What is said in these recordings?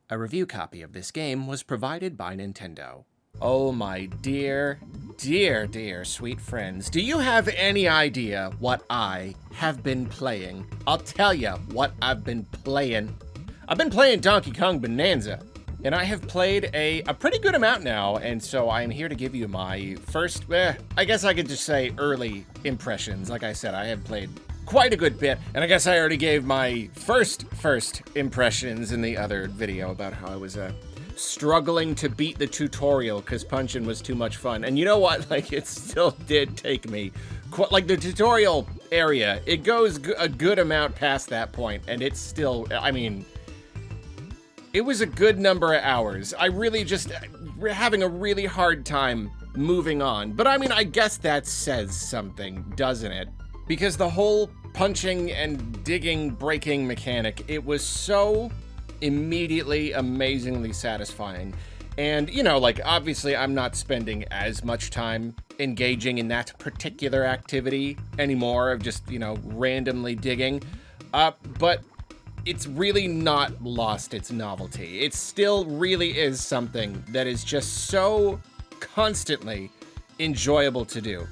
A review copy of this game was provided by Nintendo. Oh my dear, dear sweet friends, do you have any idea what I have been playing? I'll tell you what I've been playing. I've been playing Donkey Kong Bonanza, and I have played a pretty good amount now, and so I'm here to give you my first, I guess I could just say early impressions. Like I said, I have played quite a good bit, and I guess I already gave my first impressions in the other video about how I was struggling to beat the tutorial because punching was too much fun. And you know what? Like, it still did take me like the tutorial area. It goes a good amount past that point, and it's still, I mean, it was a good number of hours. I really just having a really hard time moving on. But I mean, I guess that says something, doesn't it? Because the whole punching and digging, breaking mechanic, it was so immediately amazingly satisfying. And, you know, like, obviously I'm not spending as much time engaging in that particular activity anymore of just, you know, randomly digging. But it's really not lost its novelty. It still really is something that is just so constantly enjoyable to do.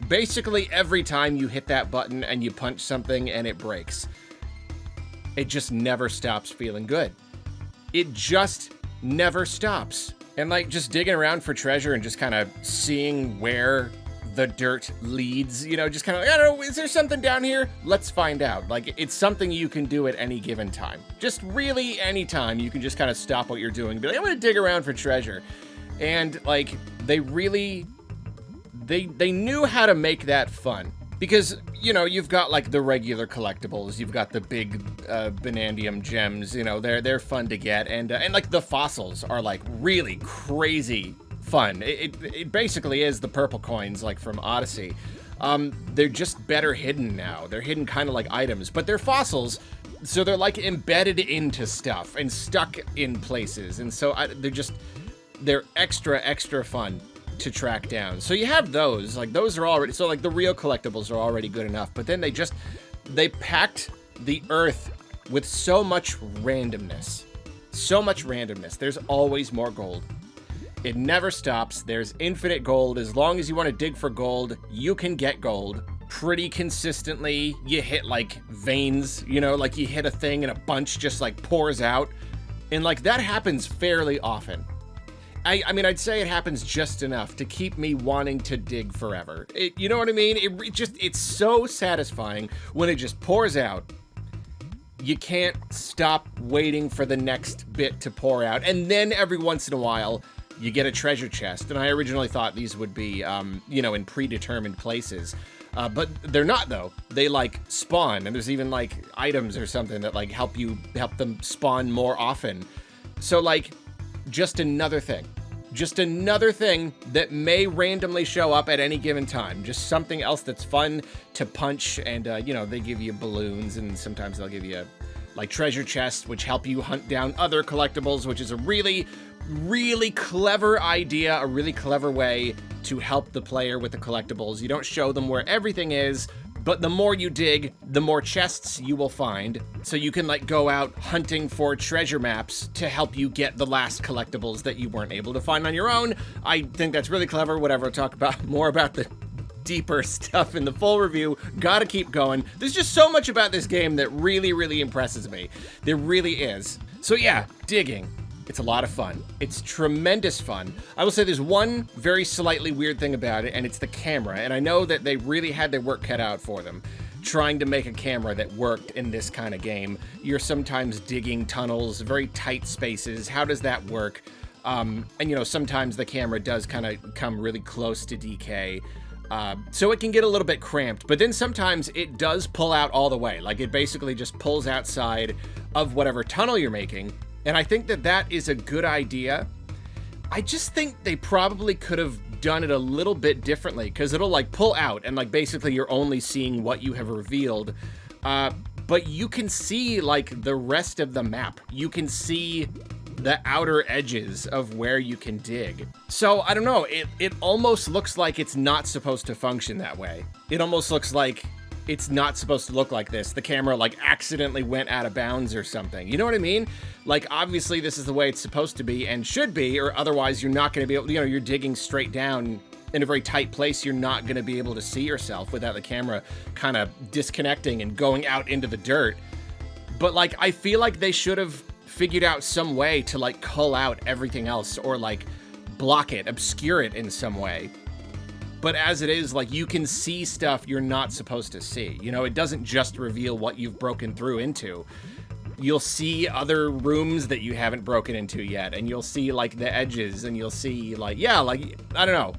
Basically, every time you hit that button and you punch something and it breaks, it just never stops feeling good. It just never stops. And like just digging around for treasure and just kind of seeing where the dirt leads, you know, just kind of, I don't know, is there something down here? Let's find out. Like, it's something you can do at any given time. Just really any time you can just kind of stop what you're doing and be like, I'm gonna dig around for treasure. And like, they really, they knew how to make that fun. Because, you know, you've got like the regular collectibles, you've got the big Banandium gems, you know, they're fun to get, and like the fossils are like really crazy fun. It basically is the purple coins like from Odyssey. They're just better hidden now. They're hidden kind of like items, but they're fossils, so they're like embedded into stuff and stuck in places, and so they're extra fun to track down. So you have those, like those are already, so like the real collectibles are already good enough, but then they packed the earth with so much randomness. So much randomness. There's always more gold. It never stops. There's infinite gold. As long as you want to dig for gold, you can get gold pretty consistently. You hit like veins, you know, like you hit a thing and a bunch just like pours out. And like that happens fairly often. I mean, I'd say it happens just enough to keep me wanting to dig forever. You know what I mean? It's so satisfying when it just pours out. You can't stop waiting for the next bit to pour out. And then every once in a while, you get a treasure chest. And I originally thought these would be, you know, in predetermined places. But they're not, though. They, like, spawn. And there's even, like, items or something that, like, help them spawn more often. So, like, just another thing that may randomly show up at any given time. Just something else that's fun to punch, and you know, they give you balloons, and sometimes they'll give you like treasure chests, which help you hunt down other collectibles, which is a really clever idea, a really clever way to help the player with the collectibles. You don't show them where everything is, but the more you dig, the more chests you will find. So you can like go out hunting for treasure maps to help you get the last collectibles that you weren't able to find on your own. I think that's really clever. Whatever, I'll talk about more about the deeper stuff in the full review. Gotta keep going. There's just so much about this game that really impresses me. There really is. So yeah, digging. It's a lot of fun. It's tremendous fun. I will say there's one very slightly weird thing about it, and it's the camera. And I know that they really had their work cut out for them, trying to make a camera that worked in this kind of game. You're sometimes digging tunnels, very tight spaces. How does that work? And, you know, sometimes the camera does kind of come really close to decay. So it can get a little bit cramped, but then sometimes it does pull out all the way. Like it basically just pulls outside of whatever tunnel you're making. And I think that is a good idea. I just think they probably could have done it a little bit differently, because it'll like pull out and like basically you're only seeing what you have revealed. But you can see like the rest of the map. You can see the outer edges of where you can dig. So I don't know, it almost looks like it's not supposed to function that way. It almost looks like it's not supposed to look like this. The camera like accidentally went out of bounds or something. You know what I mean? Like, obviously this is the way it's supposed to be and should be, or otherwise you're not going to be able, you know, you're digging straight down in a very tight place. You're not going to be able to see yourself without the camera kind of disconnecting and going out into the dirt. But like, I feel like they should have figured out some way to like cull out everything else, or like block it, obscure it in some way. But as it is, like, you can see stuff you're not supposed to see. You know, it doesn't just reveal what you've broken through into. You'll see other rooms that you haven't broken into yet, and you'll see, like, the edges, and you'll see, like, yeah, like, I don't know.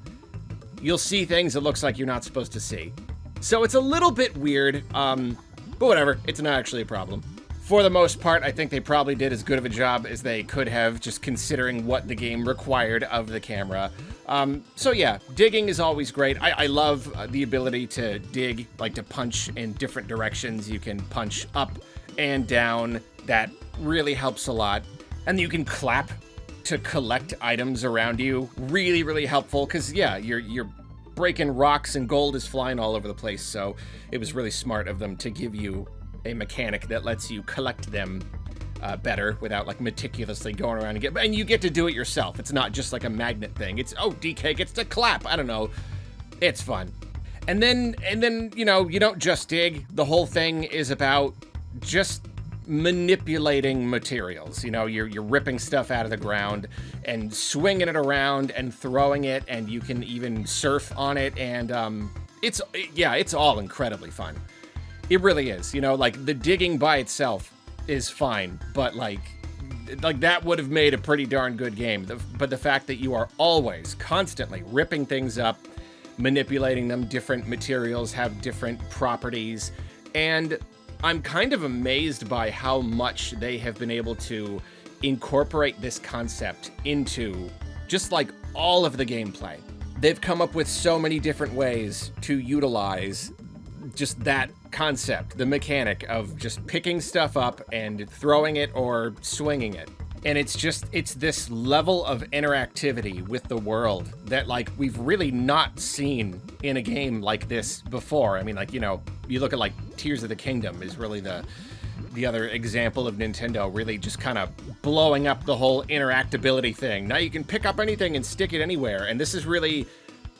You'll see things it looks like you're not supposed to see. So it's a little bit weird, but whatever. It's not actually a problem. For the most part, I think they probably did as good of a job as they could have, just considering what the game required of the camera. So yeah, digging is always great. I love the ability to dig, like to punch in different directions. You can punch up and down. That really helps a lot. And you can clap to collect items around you. Really, really helpful, because yeah, you're breaking rocks and gold is flying all over the place. So it was really smart of them to give you a mechanic that lets you collect them better without like meticulously going around and you get to do it yourself. It's not just like a magnet thing. It's, oh, DK gets to clap. I don't know. It's fun. And then, you know, you don't just dig. The whole thing is about just manipulating materials. You know, you're ripping stuff out of the ground and swinging it around and throwing it, and you can even surf on it. And it's all incredibly fun. It really is. You know, like the digging by itself is fine, but like that would have made a pretty darn good game. But the fact that you are always constantly ripping things up, manipulating them, different materials have different properties, and I'm kind of amazed by how much they have been able to incorporate this concept into just like all of the gameplay. They've come up with so many different ways to utilize just that concept, the mechanic of just picking stuff up and throwing it or swinging it. And it's this level of interactivity with the world that like we've really not seen in a game like this before. I mean, like, you know, you look at like Tears of the Kingdom is really the other example of Nintendo really just kind of blowing up the whole interactability thing. Now you can pick up anything and stick it anywhere. And this is really,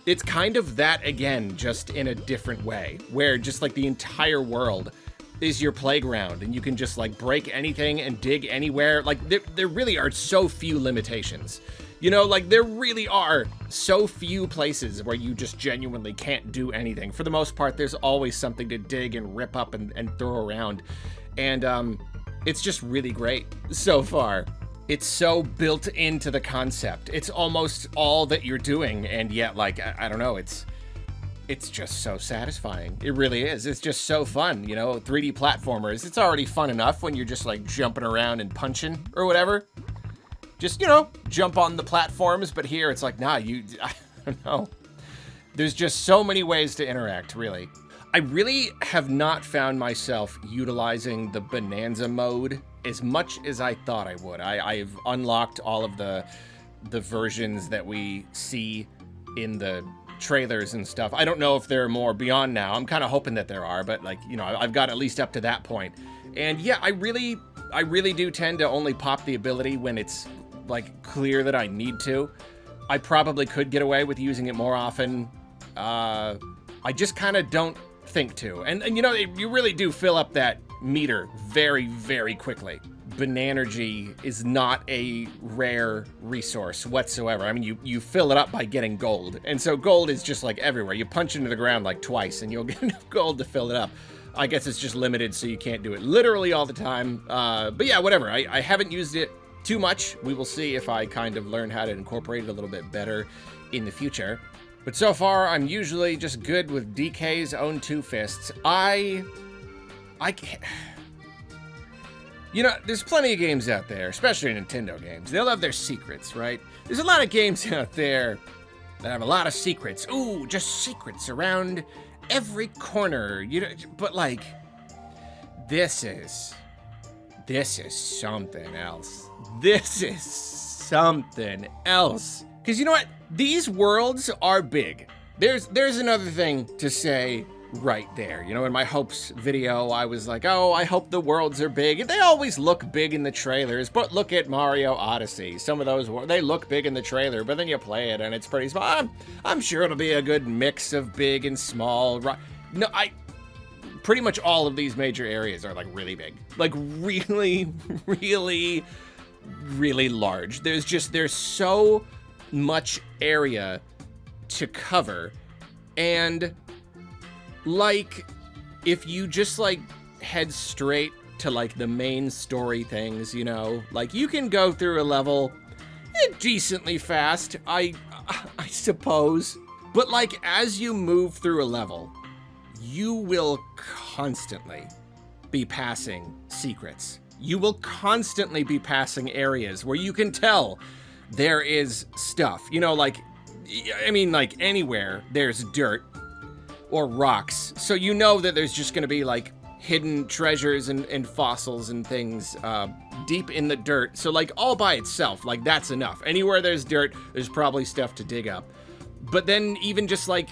it's kind of that again, just in a different way, where just like the entire world is your playground and you can just like break anything and dig anywhere. Like there really are so few limitations. You know, like there really are so few places where you just genuinely can't do anything. For the most part, there's always something to dig and rip up and throw around. And it's just really great so far. It's so built into the concept. It's almost all that you're doing, and yet, like, I don't know, it's just so satisfying. It really is. It's just so fun, you know? 3D platformers, it's already fun enough when you're just, like, jumping around and punching or whatever. Just, you know, jump on the platforms, but here it's like, nah, I don't know. There's just so many ways to interact, really. I really have not found myself utilizing the Bonanza mode as much as I thought I would. I've unlocked all of the versions that we see in the trailers and stuff. I don't know if there are more beyond now. I'm kind of hoping that there are, but like, you know, I've got at least up to that point. And yeah, I really do tend to only pop the ability when it's like clear that I need to. I probably could get away with using it more often. I just kind of don't think to. And you know, you really do fill up that meter very, very quickly. Bananergy is not a rare resource whatsoever. I mean, you fill it up by getting gold. And so gold is just like everywhere. You punch into the ground like twice and you'll get enough gold to fill it up. I guess it's just limited, so you can't do it literally all the time. But yeah, whatever. I haven't used it too much. We will see if I kind of learn how to incorporate it a little bit better in the future. But so far, I'm usually just good with DK's own two fists. I can't... You know, there's plenty of games out there, especially Nintendo games. They'll have their secrets, right? There's a lot of games out there that have a lot of secrets. Ooh, just secrets around every corner. You know, but like, this is something else. This is something else. Because you know what? These worlds are big. There's another thing to say right there. You know, in my hopes video, I was like, oh, I hope the worlds are big. They always look big in the trailers, but look at Mario Odyssey. Some of those, they look big in the trailer, but then you play it and it's pretty small. I'm sure it'll be a good mix of big and small. No, pretty much all of these major areas are like really big. Like really, really, really large. There's so much area to cover. And like, if you just like head straight to like the main story things, you know, like you can go through a level decently fast, I suppose. But like as you move through a level, you will constantly be passing secrets. You will constantly be passing areas where you can tell there is stuff, you know, like, I mean, like anywhere there's dirt or rocks. So you know that there's just going to be like hidden treasures and fossils and things deep in the dirt. So like all by itself, like that's enough. Anywhere there's dirt, there's probably stuff to dig up. But then even just like,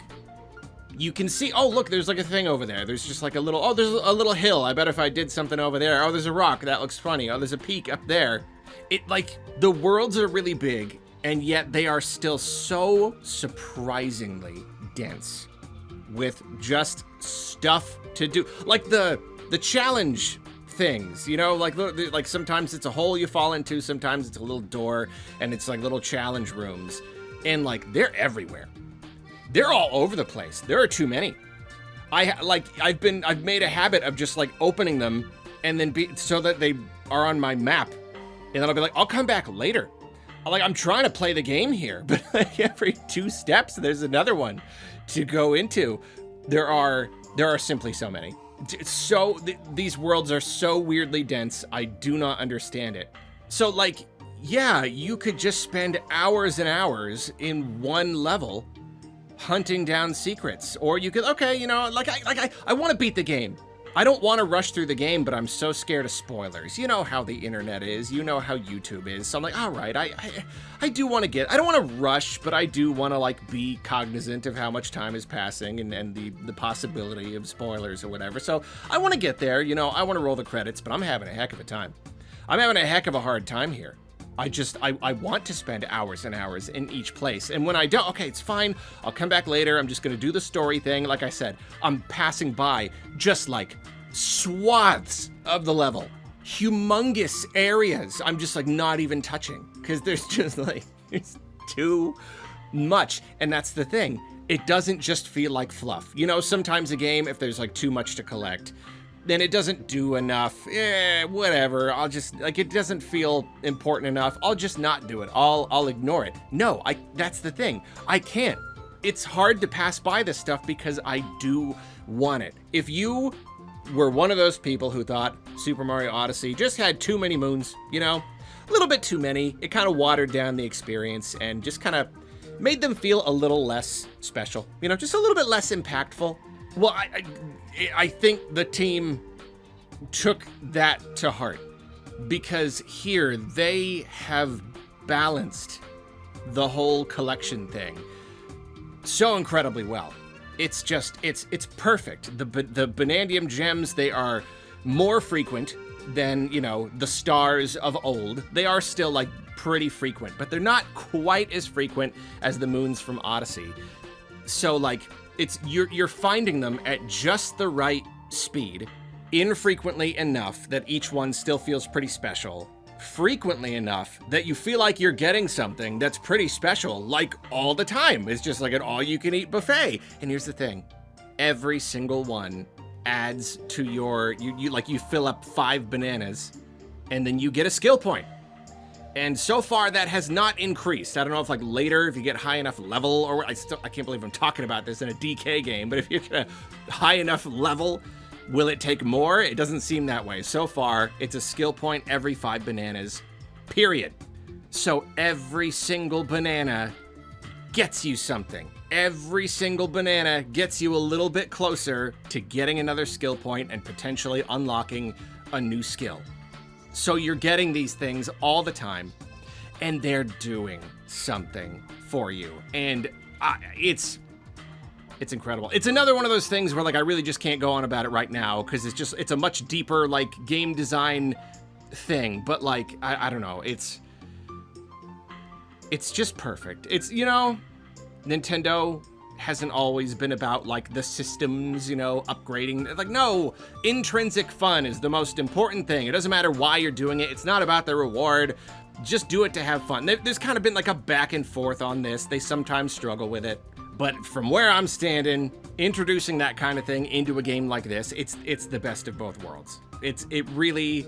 you can see, oh, look, there's like a thing over there. There's just like a little, oh, there's a little hill. I bet if I did something over there, oh, there's a rock. That looks funny. Oh, there's a peak up there. It like, the worlds are really big, and yet they are still so surprisingly dense with just stuff to do. Like the challenge things, you know, like sometimes it's a hole you fall into, sometimes it's a little door, and it's like little challenge rooms, and like they're everywhere. They're all over the place. There are too many. I've made a habit of just like opening them and then so that they are on my map, and then I'll be like, I'll come back later. I'm trying to play the game here, but like every 2 steps, there's another one to go into. There are simply so many. So these worlds are so weirdly dense. I do not understand it. So like, yeah, you could just spend hours and hours in one level hunting down secrets, or you could, okay, you know, I want to beat the game. I don't want to rush through the game, but I'm so scared of spoilers. You know how the internet is. You know how YouTube is. So I'm like, all right, I do want to get, I don't want to rush, but I do want to like be cognizant of how much time is passing and the possibility of spoilers or whatever. So I want to get there, you know, I want to roll the credits, but I'm having a heck of a time. I'm having a heck of a hard time here. I want to spend hours and hours in each place. And when I don't, okay, it's fine. I'll come back later. I'm just going to do the story thing. Like I said, I'm passing by just like swaths of the level, humongous areas. I'm just like not even touching because there's just like, it's too much. And that's the thing. It doesn't just feel like fluff. You know, sometimes a game, if there's like too much to collect, then it doesn't do enough. Whatever. I'll just, like, it doesn't feel important enough. I'll just not do it. I'll ignore it. No, that's the thing. I can't. It's hard to pass by this stuff because I do want it. If you were one of those people who thought Super Mario Odyssey just had too many moons, you know, a little bit too many, it kind of watered down the experience and just kind of made them feel a little less special, you know, just a little bit less impactful. Well, I think the team took that to heart because here they have balanced the whole collection thing so incredibly well. It's just, it's perfect. The Banandium gems, they are more frequent than, you know, the stars of old. They are still like pretty frequent, but they're not quite as frequent as the moons from Odyssey. So like, it's you're finding them at just the right speed, infrequently enough that each one still feels pretty special, frequently enough that you feel like you're getting something that's pretty special, like all the time. It's just like an all-you-can-eat buffet. And here's the thing, every single one adds to your, you fill up 5 bananas, and then you get a skill point. And so far, that has not increased. I don't know if like later, if you get high enough level, or I can't believe I'm talking about this in a DK game, but if you get a high enough level, will it take more? It doesn't seem that way. So far, it's a skill point every 5 bananas, period. So every single banana gets you something. Every single banana gets you a little bit closer to getting another skill point and potentially unlocking a new skill. So you're getting these things all the time, and they're doing something for you. And it's It's incredible. It's another one of those things where like I really just can't go on about it right now because it's a much deeper like game design thing. But like I don't know, it's just perfect. It's, you know, Nintendo hasn't always been about like the systems, you know, upgrading. Like, no, intrinsic fun is the most important thing. It doesn't matter why you're doing it. It's not about the reward. Just do it to have fun. There's kind of been like a back and forth on this. They sometimes struggle with it. But from where I'm standing, introducing that kind of thing into a game like this, it's the best of both worlds. It really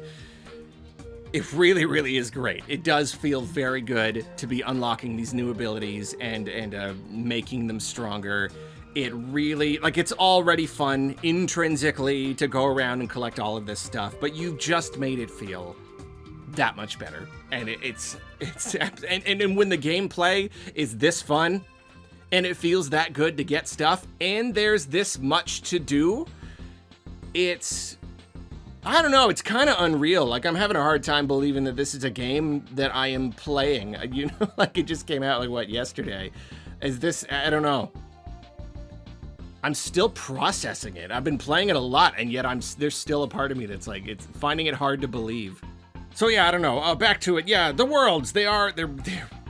is great. It does feel very good to be unlocking these new abilities and making them stronger. It really, like, it's already fun intrinsically to go around and collect all of this stuff, but you've just made it feel that much better. And and when the gameplay is this fun and it feels that good to get stuff and there's this much to do, I don't know, it's kind of unreal. Like, I'm having a hard time believing that this is a game that I am playing. You know, like, it just came out, like, what, yesterday? I don't know. I'm still processing it. I've been playing it a lot, and yet there's still a part of me that's, like, it's finding it hard to believe. So, yeah, I don't know. Back to it. Yeah, the worlds, they're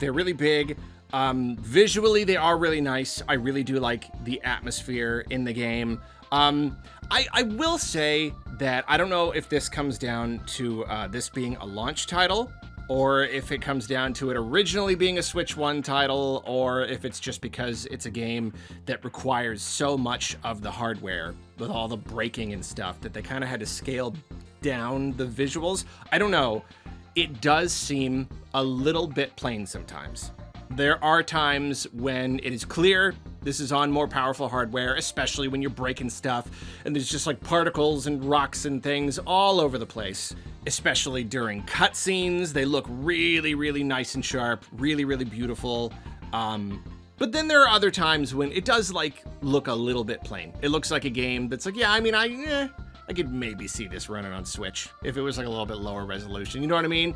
really big. Visually, they are really nice. I really do like the atmosphere in the game. I will say that I don't know if this comes down to this being a launch title, or if it comes down to it originally being a Switch 1 title, or if it's just because it's a game that requires so much of the hardware with all the braking and stuff that they kind of had to scale down the visuals. I don't know. It does seem a little bit plain sometimes. There are times when it is clear this is on more powerful hardware, especially when you're breaking stuff, and there's just like particles and rocks and things all over the place, especially during cutscenes. They look really, really nice and sharp, really, really beautiful. But then there are other times when it does like look a little bit plain. It looks like a game that's like, yeah, I mean, I could maybe see this running on Switch if it was like a little bit lower resolution. You know what I mean?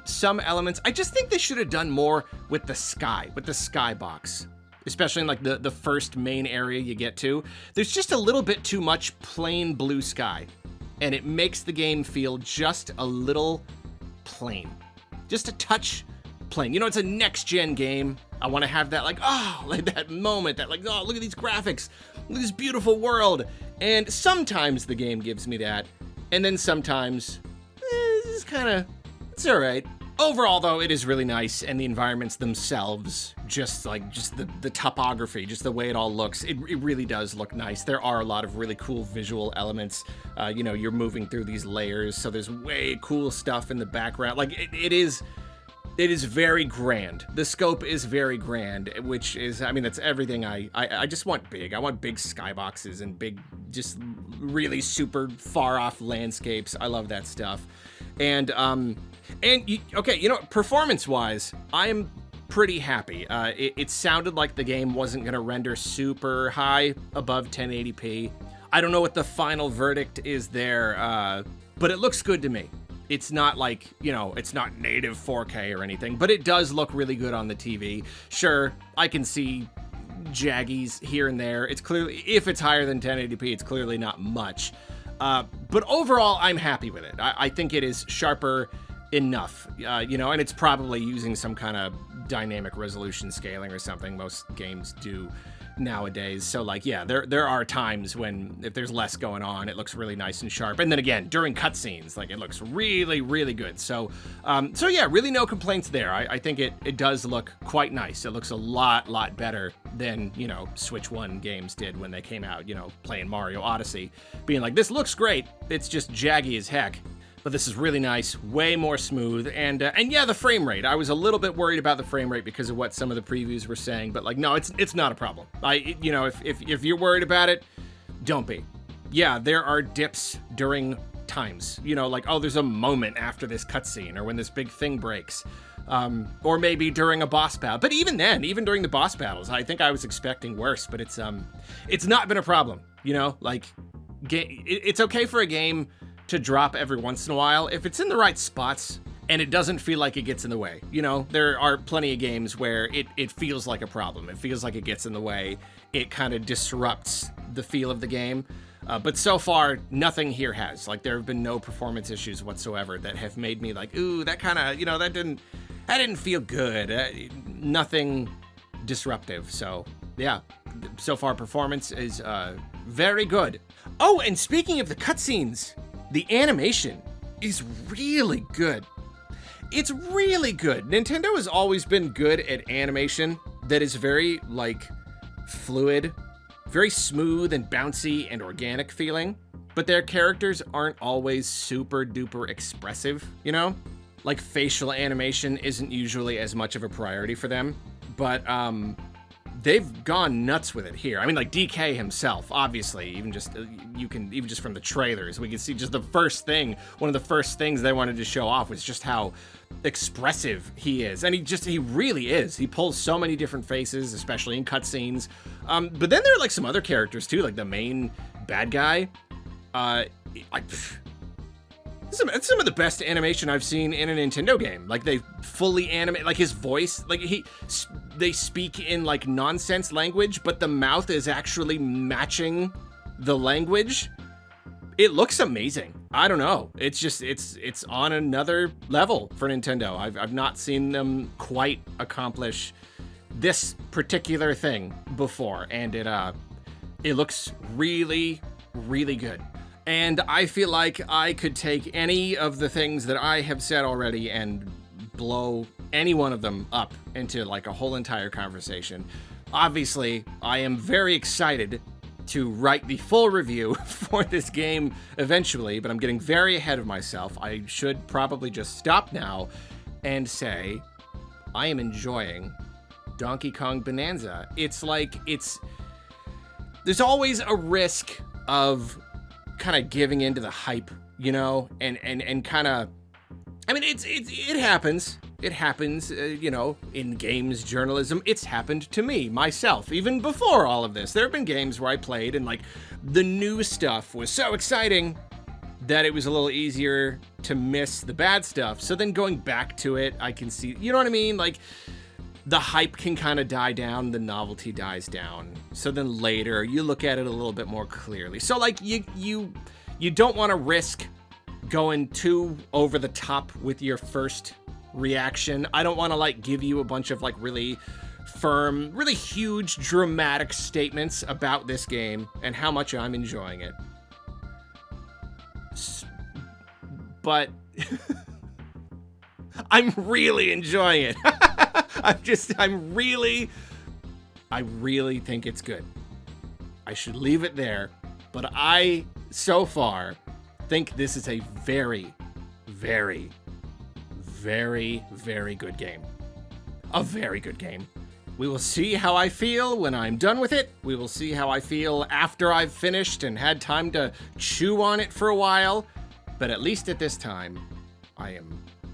Some elements, I just think they should have done more with the skybox, especially in like the first main area you get to. There's just a little bit too much plain blue sky, and it makes the game feel just a little plain, just a touch plain. You know, it's a next-gen game. I want to have that like that moment, that like, oh, look at these graphics, look at this beautiful world. And sometimes the game gives me that, and then sometimes it's all right. Overall, though, it is really nice, and the environments themselves, just the topography, just the way it all looks, it really does look nice. There are a lot of really cool visual elements. You know, you're moving through these layers, so there's way cool stuff in the background. Like, it is very grand. The scope is very grand, which is, I mean, that's everything I just want big. I want big skyboxes and big, just really super far off landscapes. I love that stuff. And okay, you know, performance-wise, I'm pretty happy. It sounded like the game wasn't gonna render super high above 1080p. I don't know what the final verdict is there, but it looks good to me. It's not like, you know, it's not native 4K or anything, but it does look really good on the TV. Sure, I can see jaggies here and there. It's clearly, if it's higher than 1080p, it's clearly not much. But overall, I'm happy with it. I think it is sharper enough, you know, and it's probably using some kind of dynamic resolution scaling or something. Most games do nowadays. So like, yeah, there are times when if there's less going on, it looks really nice and sharp. And then again, during cutscenes, like it looks really, really good. So yeah, really no complaints there. I think it does look quite nice. It looks a lot better than, you know, Switch 1 games did when they came out, you know, playing Mario Odyssey, being like, this looks great. It's just jaggy as heck. But this is really nice, way more smooth, and yeah, the frame rate. I was a little bit worried about the frame rate because of what some of the previews were saying, but like, no, it's not a problem. You know, if you're worried about it, don't be. Yeah, there are dips during times. You know, like, oh, there's a moment after this cutscene, or when this big thing breaks, or maybe during a boss battle. But even then, even during the boss battles, I think I was expecting worse. But it's not been a problem. You know, like, it's okay for a game to drop every once in a while if it's in the right spots and it doesn't feel like it gets in the way. You know, there are plenty of games where it feels like a problem. It feels like it gets in the way. It kind of disrupts the feel of the game. But so far, nothing here has. Like, there have been no performance issues whatsoever that have made me like, ooh, that kind of, you know, that didn't feel good. Nothing disruptive. So, yeah, so far performance is very good. Oh, and speaking of the cutscenes, the animation is really good. It's really good. Nintendo has always been good at animation that is very, like, fluid, very smooth and bouncy and organic feeling, but their characters aren't always super duper expressive, you know? Like, facial animation isn't usually as much of a priority for them, but they've gone nuts with it here. I mean, like, DK himself, obviously, even just from the trailers, we can see just one of the first things they wanted to show off was just how expressive he is. And he really is. He pulls so many different faces, especially in cutscenes. But then there are, like, some other characters, too, like the main bad guy. It's some of the best animation I've seen in a Nintendo game. Like, they fully animate, like, his voice, like, they speak in, like, nonsense language, but the mouth is actually matching the language. It looks amazing. I don't know. It's just, it's on another level for Nintendo. I've not seen them quite accomplish this particular thing before, and it looks really, really good. And I feel like I could take any of the things that I have said already and blow any one of them up into, like, a whole entire conversation. Obviously, I am very excited to write the full review for this game eventually, but I'm getting very ahead of myself. I should probably just stop now and say I am enjoying Donkey Kong Bonanza. There's always a risk of kind of giving into the hype, you know, and kind of, I mean, it happens. It happens, you know, in games journalism. It's happened to me, myself, even before all of this. There have been games where I played and, like, the new stuff was so exciting that it was a little easier to miss the bad stuff. So then going back to it, I can see, you know what I mean? Like, the hype can kind of die down, the novelty dies down. So then later, you look at it a little bit more clearly. So, like, you don't want to risk going too over the top with your first reaction. I don't want to, like, give you a bunch of, like, really firm, really huge, dramatic statements about this game and how much I'm enjoying it. But I'm really enjoying it. I really think it's good. I should leave it there, but I, so far, think this is a very, very, very, very good game. A very good game. We will see how I feel when I'm done with it. We will see how I feel after I've finished and had time to chew on it for a while. But at least at this time,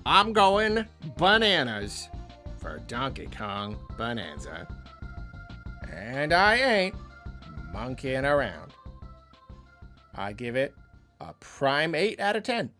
I'm going bananas for Donkey Kong Bonanza. And I ain't monkeying around. I give it a prime 8 out of 10.